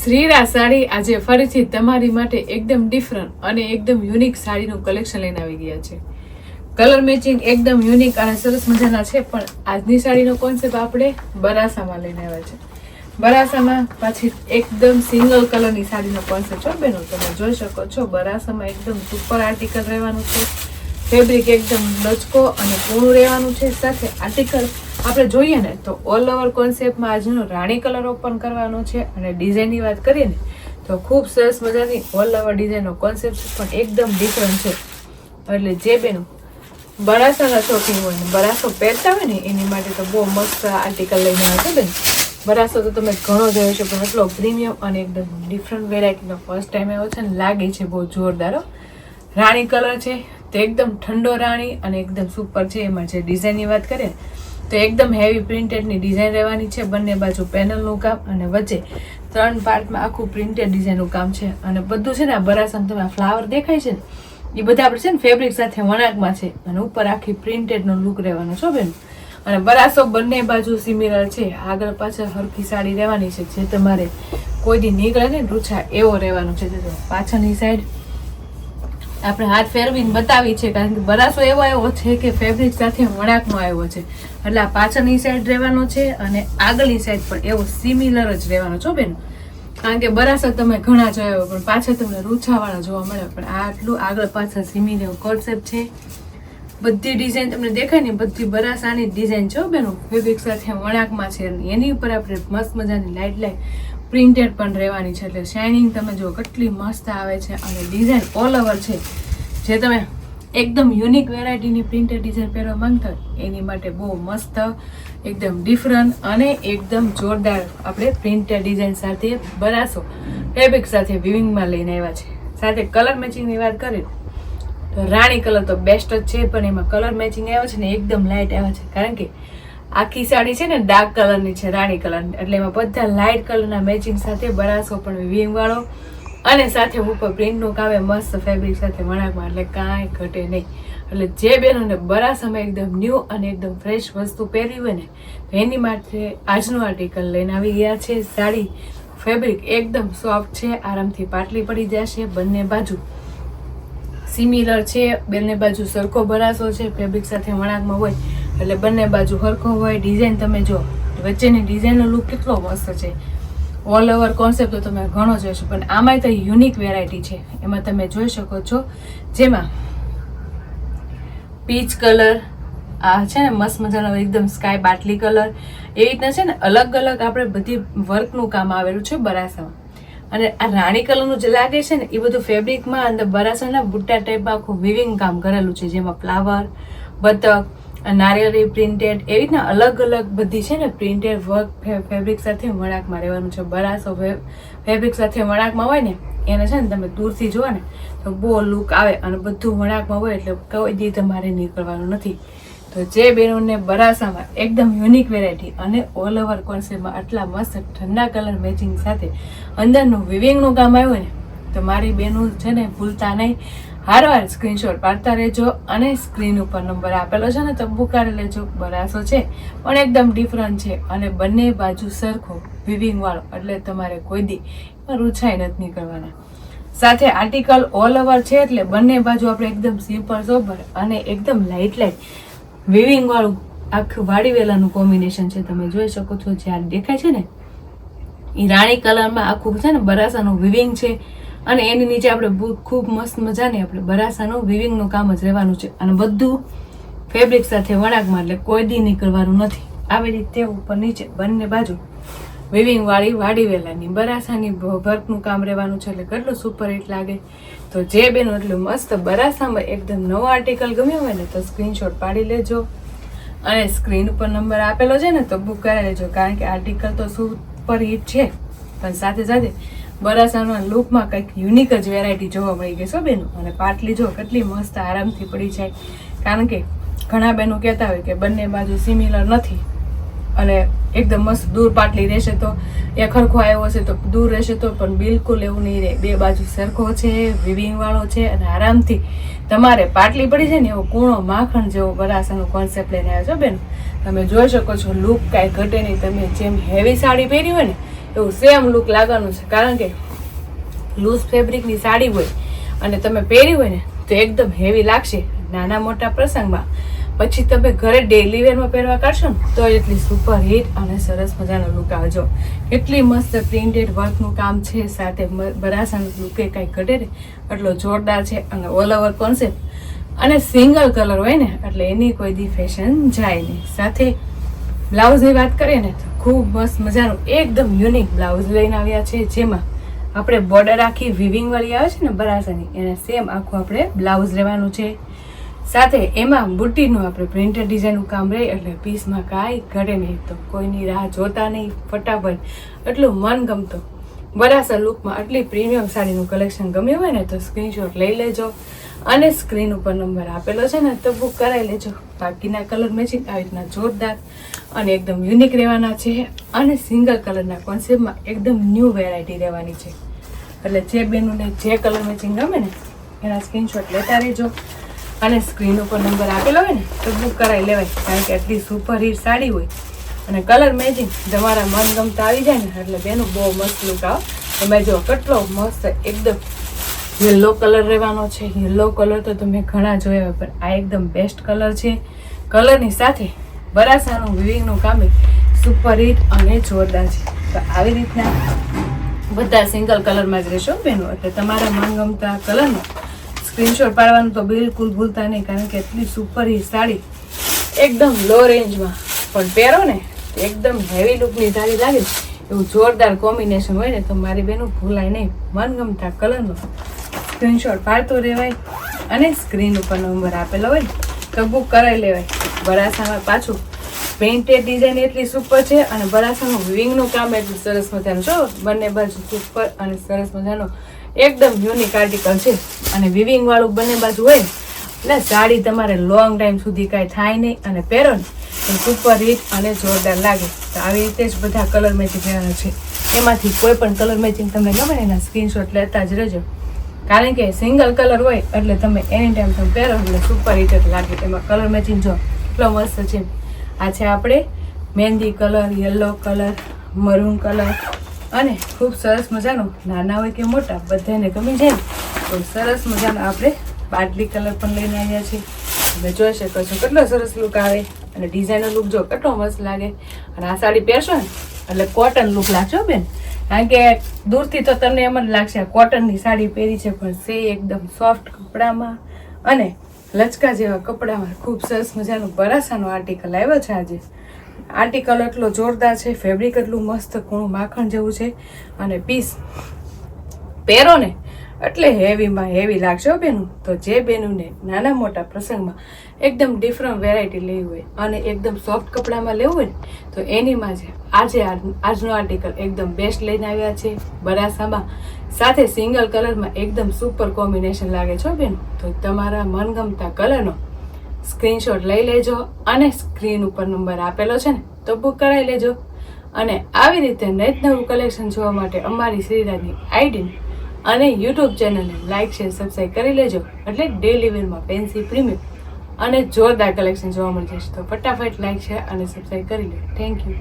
શ્રીરા સાડી આજે ફરીથી તમારી માટે એકદમ ડિફરન્ટ અને એકદમ યુનિક સાડીનું કલેક્શન લઈને આવી ગયા છે. કલર મેચિંગ એકદમ યુનિક અને સરસ મજાના છે. પણ આજની સાડીનો કોન્સેપ્ટ આપણે બરાસામાં લઈને આવ્યા છે. બરાસામાં પાછી એકદમ સિંગલ કલરની સાડીનો કોન્સેપ્ટ છે બેનો. તમે જોઈ શકો છો બરાસામાં એકદમ સુપર આર્ટિકલ રહેવાનું છે. ફેબ્રિક એકદમ લચકો અને પૂર્ણ રહેવાનું છે. સાથે આર્ટિકલ આપણે જોઈએ ને તો ઓલ ઓવર કોન્સેપ્ટમાં આજનો રાણી કલર ઓપન કરવાનો છે. અને ડિઝાઇનની વાત કરીએ ને તો ખૂબ સરસ મજાની ઓલ ઓવર ડિઝાઇનનો કોન્સેપ્ટ છે, પણ એકદમ ડિફરન્ટ છે. એટલે જે બેનો બરાસાના શોખીન હોય ને બરાસો પહેરતા હોય ને એની માટે તો બહુ મસ્ત આર્ટિકલ લઈને આવશે બેન. બરાસો તો તમે ઘણો જોયો છે, પણ એટલો પ્રીમિયમ અને એકદમ ડિફરન્ટ વેરાયટીનો ફર્સ્ટ ટાઈમ આવ્યો છે ને લાગે છે બહુ જોરદાર. રાણી કલર છે તો એકદમ ઠંડો રાણી અને એકદમ સુપર છે. એમાં જે ડિઝાઇનની વાત કરીએ તો એકદમ હેવી પ્રિન્ટેડની ડિઝાઇન રહેવાની છે. બંને બાજુ પેનલનું કામ અને વચ્ચે 3 પાર્ટમાં આખું પ્રિન્ટેડ ડિઝાઇનનું કામ છે. અને બધું છે ને આ બરાસામાં તમે ફ્લાવર દેખાય છે ને એ બધા આપણે છે ને ફેબ્રિક સાથે વણાકમાં છે. અને ઉપર આખી પ્રિન્ટેડનો લુક રહેવાનો છો બેન. અને બરાસો બંને બાજુ સિમિલર છે. આગળ પાછળ હરખી સાડી રહેવાની છે, જે તમારે કોઈ દી નીકળે ને રૂછા એવો રહેવાનો છે. પાછળની સાઈડ આપણે હાથ ફેરવીને બતાવી છે, કારણ કે બરાસો એવો આવ્યો છે કે ફેબ્રિક સાથે વણાકનો આવ્યો છે. એટલે આ પાછળની સાઈડ રહેવાનો છે અને આગળની સાઈડ પણ એવો સિમિલર જ રહેવાનો છો બેન. કારણ કે બરાસો તમે ઘણા જોયા પણ પાછળ તમને રૂછાવાળા જોવા મળે, પણ આ આટલું આગળ પાછળ સિમિલર કોન્સેપ્ટ છે. બધી ડિઝાઇન તમને દેખાય ને બધી બરાસાની ડિઝાઇન છે બેનો. ફેબ્રિક સાથે વણાકમાં છે. એની ઉપર આપણે મસ્ત મજાની લાઇટ પ્રિન્ટેડ પણ રહેવાની છે. એટલે શાઇનિંગ તમે જો કેટલી મસ્ત આવે છે. અને ડિઝાઇન ઓલ ઓવર છે. જે તમે એકદમ યુનિક વેરાયટીની પ્રિન્ટેડ ડિઝાઇન પહેરવા માંગતા હોય એની માટે બહુ મસ્ત એકદમ ડિફરન્ટ અને એકદમ જોરદાર આપણે પ્રિન્ટેડ ડિઝાઇન સાથે બરાસો ફેબ્રિક સાથે વિવિંગમાં લઈને આવ્યા છે. સાથે કલર મેચિંગની વાત કરીએ તો રાણી કલર તો બેસ્ટ જ છે, પણ એમાં કલર મેચિંગ આવ્યો છે ને એકદમ લાઇટ આવ્યા છે. કારણ કે આખી સાડી છે ને ડાર્ક કલરની છે, રાણી કલરની. એટલે એમાં બધા લાઇટ કલરના મેચિંગ સાથે બરાસો પણ વિવિંગ વાળો અને સાથે ઉપર પ્રિન્ટનું કામ મસ્ત ફેબ્રિક સાથે વણાકમાં, એટલે કાંઈ ઘટે નહીં. એટલે જે બહેનોને બરાસામાં એકદમ ન્યૂ અને એકદમ ફ્રેશ વસ્તુ પહેરવી હોય ને તો એની માટે આજનું આર્ટિકલ લઈને આવી ગયા છે. સાડી ફેબ્રિક એકદમ સોફ્ટ છે, આરામથી પાટલી પડી જશે. બંને બાજુ સિમિલર છે, બંને બાજુ સરખો બરાસો છે. ફેબ્રિક સાથે વણાકમાં હોય એટલે બંને બાજુ સરખો હોય. ડિઝાઇન તમે જો વચ્ચેની ડિઝાઇનનો લુક કેટલો મસ્ત છે. ઓલ ઓવર કોન્સેપ્ટ તો તમે ઘણો જોઈશો, પણ આમાંય તો યુનિક વેરાયટી છે. એમાં તમે જોઈ શકો છો જેમાં પીચ કલર આ છે ને મસ્ત મજાનો એકદમ સ્કાય બાટલી કલર એવી રીતના છે ને અલગ અલગ આપણે બધી વર્કનું કામ આવેલું છે બરાસામાં. અને આ રાણી કલરનું જે લાગે છે ને એ બધું ફેબ્રિકમાં અંદર બરાસાના બુટ્ટા ટાઈપમાં આખું વિવિંગ કામ કરેલું છે, જેમાં ફ્લાવર, બતક, નારિયેળી પ્રિન્ટેડ એવી રીતના અલગ અલગ બધી છે ને પ્રિન્ટેડ વર્ક ફેબ્રિક સાથે વણાકમાં રહેવાનું છે. બરાસો ફેબ્રિક સાથે વણાકમાં હોય ને એને છે ને તમે દૂરથી જુઓ ને તો બહુ લુક આવે. અને બધું વણાકમાં હોય એટલે કોઈ દી તમારે નીકળવાનું નથી. તો જે બહેનોને બરાસામાં એકદમ યુનિક વેરાયટી અને ઓલ ઓવર કોન્સેપ્ટમાં આટલા મસ્ત ઠંડા કલર મેચિંગ સાથે અંદરનું વિવિંગનું કામ આવ્યું ને તો મારી બહેનો છે ને ભૂલતા નહીં, હારવાર સ્ક્રીનશોટ પાડતા રહેજો. અને સ્ક્રીન ઉપર નંબર આપેલો છે ને તો બુકારી લેજો. બરાસો છે પણ એકદમ ડિફરન્ટ છે અને બંને બાજુ સરખો વિવિંગ વાળો, એટલે તમારે કોઈ દી રૂછાઈ નથી નીકળવાના. સાથે આર્ટિકલ ઓલ ઓવર છે એટલે બંને બાજુ આપણે એકદમ સિમ્પલ સોબર અને એકદમ લાઇટ વિવિંગ વાળું આખું વાડી વેલાનું કોમ્બિનેશન છે. તમે જોઈ શકો છો જે આ દેખાય છે ને એ રાણી કલરમાં આખું છે ને બરાસાનું વિવિંગ છે. અને એની નીચે આપણે ખૂબ મસ્ત મજાની આપણે બરાસાનું વિવિંગનું કામ જ રહેવાનું છે. અને બધું ફેબ્રિક સાથે વણાકમાં, એટલે કોઈ દી નીકળવાનું નથી. આવી રીતે ઉપર નીચે બંને બાજુ વિવિંગ વાળી વાડી વેલાની બરાસાની વર્કનું કામ રહેવાનું છે. એટલે કેટલું સુપર હિટ લાગે. તો જે બેનો એટલું મસ્ત બરાસામાં એકદમ નવો આર્ટિકલ ગમ્યો હોય ને તો સ્ક્રીનશોટ પાડી લેજો. અને સ્ક્રીન ઉપર નંબર આપેલો છે ને તો બુક કરી લેજો. કારણ કે આર્ટિકલ તો સુપર હિટ છે, પણ સાથે સાથે બરાસાના લુકમાં કંઈક યુનિક જ વેરાયટી જોવા મળી ગઈ છે બેનો. અને પાટલી જો કેટલી મસ્ત આરામથી પડી જાય. કારણ કે ઘણા બહેનો કહેતા હોય કે બંને બાજુ સિમિલર નથી અને એકદમ મસ્ત દૂર પાટલી રહેશે તો એ ખરખો આવ્યો હશે તો દૂર રહેશે તો, પણ બિલકુલ એવું નહીં રહે. બે બાજુ સરખો છે, વિવિંગ વાળો છે અને આરામથી તમારે પાટલી પડી છે ને એવો કૂણો માખણ જેવો બરાસાનો કોન્સેપ્ટ લઈને આવ્યો છો બેન. તમે જોઈ શકો છો લુક કાંઈ ઘટે નહીં. તમે જેમ હેવી સાડી પહેરી હોય ને એવું સેમ લુક લાગવાનું છે. કારણ કે લૂઝ ફેબ્રિકની સાડી હોય અને તમે પહેરી હોય ને તો એકદમ હેવી લાગશે નાના મોટા પ્રસંગમાં. પછી તમે ઘરે ડેઇલી વેરમાં પહેરવા કાઢશો ને તો એટલી સુપર હિટ અને સરસ મજાનો લુક આવજો. એટલી મસ્ત પ્રિન્ટેડ વર્કનું કામ છે, સાથે બરાસાનો લુકે કાંઈ ઘટે ને એટલો જોરદાર છે. અને ઓલ ઓવર કોન્સેપ્ટ અને સિંગલ કલર હોય ને એટલે એની કોઈ દી ફેશન જાય નહીં. સાથે બ્લાઉઝની વાત કરીએ ને તો ખૂબ મસ્ત મજાનું એકદમ યુનિક બ્લાઉઝ લઈને આવ્યા છે, જેમાં આપણે બોર્ડર આખી વિવિંગ વાળી આવે છે ને બરાસાની એને સેમ આખું આપણે બ્લાઉઝ રહેવાનું છે. સાથે એમાં બુટીનું આપણે પ્રિન્ટેડ ડિઝાઇનનું કામ રહે એટલે પીસમાં કાંઈ ઘટે નહીં. તો કોઈની રાહ જોતા નહીં, ફટાફટ એટલું મનગમતો બરાસા લુકમાં આટલી પ્રીમિયમ સાડીનું કલેક્શન ગમ્યું હોય ને તો સ્ક્રીનશોટ લઈ લેજો અને સ્ક્રીન ઉપર નંબર આપેલો છે ને તો બુક કરાવી લેજો. બાકીના કલર મેચિંગ આવી રીતના જોરદાર અને એકદમ યુનિક રહેવાના છે અને સિંગલ કલરના કોન્સેપ્ટમાં એકદમ ન્યૂ વેરાયટી રહેવાની છે. એટલે જે બેનોને જે કલર મેચિંગ ગમે ને એના સ્ક્રીનશોટ લેતા રહેજો અને સ્ક્રીન ઉપર નંબર આપેલો હોય ને તો બુક કરાવી લેવાય. કારણ કે આટલી સુપર હિટ સાડી હોય અને કલર મેચિંગ તમારા મનગમતા આવી જાય ને એટલે બેનું બહુ મસ્ત લુક આવે. તમે જો કેટલો મસ્ત એકદમ યલો કલર રહેવાનો છે. યલો કલર તો તમે ઘણા જોયા હોય પણ આ એકદમ બેસ્ટ કલર છે. કલરની સાથે બરાસાનું વિવિંગનું કામ સુપર હિટ અને જોરદાર છે. તો આવી રીતના બધા સિંગલ કલરમાં જ રહેશો બેનો. એટલે તમારા મનગમતા કલરનો સ્ક્રીનશોટ પાડવાનું તો બિલકુલ ભૂલતા નહીં. કારણ કે એટલી સુપર હિટ સાડી એકદમ લો રેન્જમાં પણ પહેરો ને એકદમ હેવી લુકની સાડી લાગે એવું જોરદાર કોમ્બિનેશન હોય ને તો મારી બેનું ભૂલાય નહીં. મનગમતા કલરનો સ્ક્રીનશોટ પાડતો રહેવાય અને સ્ક્રીન ઉપર નંબર આપેલો હોય તો બુક કરાવી લેવાય. બરાસામાં પાછું પ્રિન્ટેડ ડિઝાઇન એટલી સુપર છે અને બરાસાનું વિવિંગનું કામ એટલું સરસ મજાનું છો. બંને બાજુ સુપર અને સરસ મજાનો એકદમ યુનિક આર્ટિકલ છે અને વિવિંગ વાળું બંને બાજુ હોય એટલે સાડી તમારે લોંગ ટાઈમ સુધી કાંઈ થાય નહીં અને પહેરો ને તો સુપર હિટ અને જોરદાર લાગે. તો આવી રીતે જ બધા કલર મેચિંગ રહેવાના છે. એમાંથી કોઈ પણ કલર મેચિંગ તમને ગમે ને એના સ્ક્રીનશોટ લેતા જ રહેજો. કારણ કે સિંગલ કલર હોય એટલે તમે એની ટાઈમ તમે પહેરો એટલે સુપર હિટ જ લાગે. એમાં કલર મેચિંગ જો એટલો મસ્ત છે. આ છે આપણે મહેંદી colour, yellow colour, maroon colour અને ખૂબ સરસ મજાનો નાના હોય કે મોટા બધાને ગમી જાય તો સરસ મજાનો આપણે બાટલી કલર પણ લઈને આવ્યા છીએ. તમે જોઈ શકો છો કેટલો સરસ લુક આવે અને ડિઝાઇનનો લુક જો કેટલો મસ્ત લાગે. અને આ સાડી પહેરશો ને એટલે કોટન લુક લાગશો બેન. કારણ કે દૂરથી તો તમને એમ જ લાગશે આ કોટનની સાડી પહેરી છે પણ છે એકદમ સોફ્ટ કપડામાં અને લચકા જેવા કપડામાં ખૂબ સરસ મજાનું બરાસાનો આર્ટિકલ આવ્યો છે. આજે આર્ટિકલ એટલો જોરદાર છે, ફેબ્રિક એટલું મસ્ત કૂણું માખણ જેવું છે અને પીસ પહેરો ને એટલે હેવીમાં હેવી લાગશે બેનું. તો જે બેનુંને નાના મોટા પ્રસંગમાં એકદમ ડિફરન્ટ વેરાયટી લેવી હોય અને એકદમ સોફ્ટ કપડામાં લેવું હોય ને તો એનીમાં છે આજનો આર્ટિકલ એકદમ બેસ્ટ લઈને આવ્યા છે બરાસામાં. સાથે સિંગલ કલરમાં એકદમ સુપર કોમ્બિનેશન લાગે છે બેન. તો તમારા મનગમતા કલરનો સ્ક્રીનશોટ લઈ લેજો અને સ્ક્રીન ઉપર નંબર આપેલો છે ને તો બુક કરાવી લેજો. અને આવી રીતે નેટ નવું કલેક્શન જોવા માટે અમારી શ્રીરાજની આઈડી અને યુટ્યુબ ચેનલને લાઇક શેર સબસ્ક્રાઈબ કરી લેજો. એટલે ડેલી વેરમાં ફેન્સી પ્રીમિયમ અને જોરદાર કલેક્શન જોવા મળી જશે. તો ફટાફટ લાઇક શેર અને સબસ્ક્રાઈબ કરી લો. Thank you.